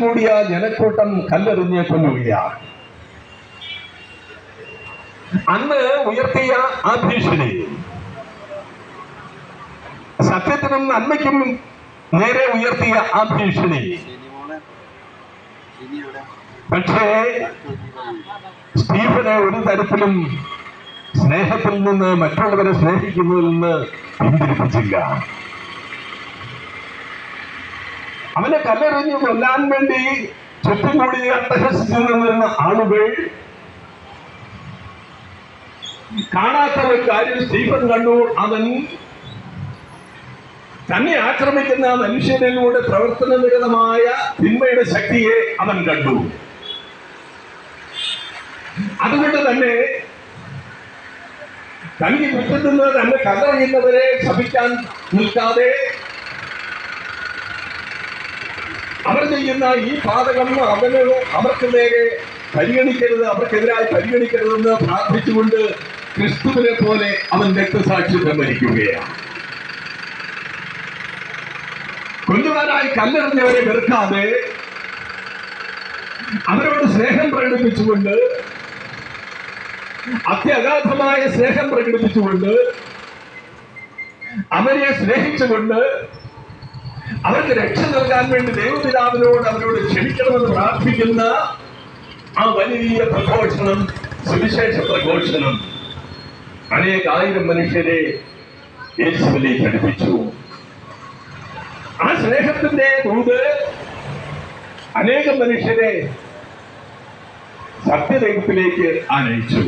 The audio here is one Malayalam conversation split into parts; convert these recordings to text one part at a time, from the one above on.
കൂടിയ ജനക്കൂട്ടം കല്ലെറിഞ്ഞ് കൊല്ലുകയാണ്. അന്ന് ഉയർത്തിയ ആ ഭീഷണി സത്യത്തിനും നന്മയ്ക്കും നേരെ ഉയർത്തിയ ആ ഭീഷണി പക്ഷേ സ്റ്റീഫനെ ഒരു തരത്തിലും സ്നേഹത്തിൽ നിന്ന്, മറ്റുള്ളവരെ സ്നേഹിക്കുന്നതിൽ നിന്ന് പിന്തിരിപ്പിച്ചില്ല. അവനെ കല്ലെറിഞ്ഞു കൊല്ലാൻ വേണ്ടി ചുറ്റും കൂടി അട്ടഹസിച്ചു നിന്ന ആളുകൾ കാണാത്ത ഒരു കാര്യം സ്റ്റീഫൻ കണ്ടു. അവൻ തന്നെ ആക്രമിക്കുന്ന മനുഷ്യരിലൂടെ പ്രവർത്തനനിരതമായ തിന്മയുടെ ശക്തിയെ അവൻ കണ്ടു. അതുകൊണ്ട് തന്നെ തനിക്ക് കുറ്റത്തുനിന്ന് തന്നെ കല്ലെറിയുന്നവരെ ശപിക്കാൻ നിൽക്കാതെ അവർ ചെയ്യുന്ന ഈ പാതകം അവർക്ക് നേരെ പരിഗണിക്കരുത്, അവർക്കെതിരായി പരിഗണിക്കരുതെന്ന് പ്രാർത്ഥിച്ചുകൊണ്ട് ക്രിസ്തുവിനെ പോലെ അവൻ രക്തസാക്ഷിത്വം വരിക്കുകയാണ്. കൊല്ലുവാനായി കല്ലെറിഞ്ഞവരെ വെറുക്കാതെ അവരോട് സ്നേഹം പ്രകടിപ്പിച്ചുകൊണ്ട്, അത്യഗാധമായ സ്നേഹം പ്രകടിപ്പിച്ചുകൊണ്ട്, അവരെ സ്നേഹിച്ചുകൊണ്ട് അവർക്ക് രക്ഷ നൽകാൻ വേണ്ടി ദൈവപിതാവിനോട് അവരോട് ക്ഷമിക്കണമെന്ന് പ്രാർത്ഥിക്കുന്ന ആ വലിയ പ്രഘോഷണം, സുവിശേഷ പ്രഘോഷണം അനേകായിരം മനുഷ്യരെ യേശുവിലേക്ക് അടുപ്പിച്ചു. ആ സ്നേഹത്തിന്റെ ദൂത് അനേകം മനുഷ്യരെ സത്യദൈവത്തിലേക്ക് ആനയിച്ചു.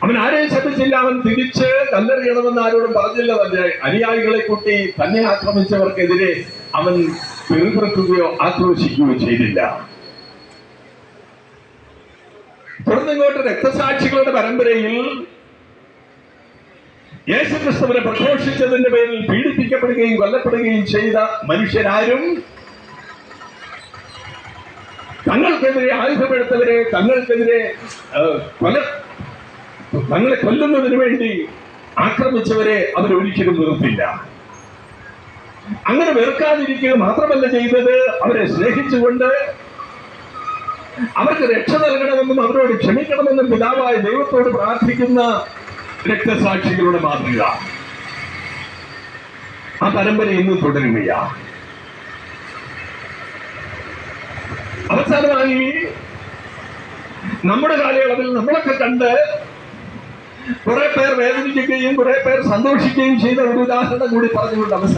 അവൻ ആരെയും ശ്രദ്ധിച്ചില്ല. അവൻ തിരിച്ച് കല്ലെറിയണമെന്ന് ആരോടും പറഞ്ഞില്ല. തന്റെ അനുയായികളെ കൂട്ടി തന്നെ ആക്രമിച്ചവർക്കെതിരെ അവൻ പിറുപിറുക്കുകയോ ആക്രോശിക്കുകയോ ചെയ്തില്ല. തുടർന്നിങ്ങോട്ട് രക്തസാക്ഷികളുടെ പരമ്പരയിൽ യേശുക്രിസ്തുവിനെ പ്രഘോഷിച്ചതിന്റെ പേരിൽ പീഡിപ്പിക്കപ്പെടുകയും കൊല്ലപ്പെടുകയും ചെയ്ത മനുഷ്യരാരും തങ്ങൾക്കെതിരെ ആയുധമെടുത്തവരെ, തങ്ങൾക്കെതിരെ തങ്ങളെ കൊല്ലുന്നതിന് വേണ്ടി ആക്രമിച്ചവരെ അവരൊരിക്കലും വെറുപ്പില്ല. അങ്ങനെ വെറുക്കാതിരിക്കുക മാത്രമല്ല ചെയ്തത്, അവരെ സ്നേഹിച്ചുകൊണ്ട് അവർക്ക് രക്ഷ നൽകണമെന്നും അവരോട് ക്ഷമിക്കണമെന്നും പിതാവായ ദൈവത്തോട് പ്രാർത്ഥിക്കുന്ന രക്തസാക്ഷികളുടെ മാതൃക. ആ പരമ്പര ഇന്ന് തുടരുകയാണ്. അവസാനമായി നമ്മുടെ കാലയളവിൽ നമ്മളൊക്കെ കണ്ട് കുറെ പേർ വേദനിക്കുകയും കുറെ പേർ സന്തോഷിക്കുകയും ചെയ്ത ഒരു ഉദാഹരണം കൂടി പറഞ്ഞുകൊണ്ട് അവസാനം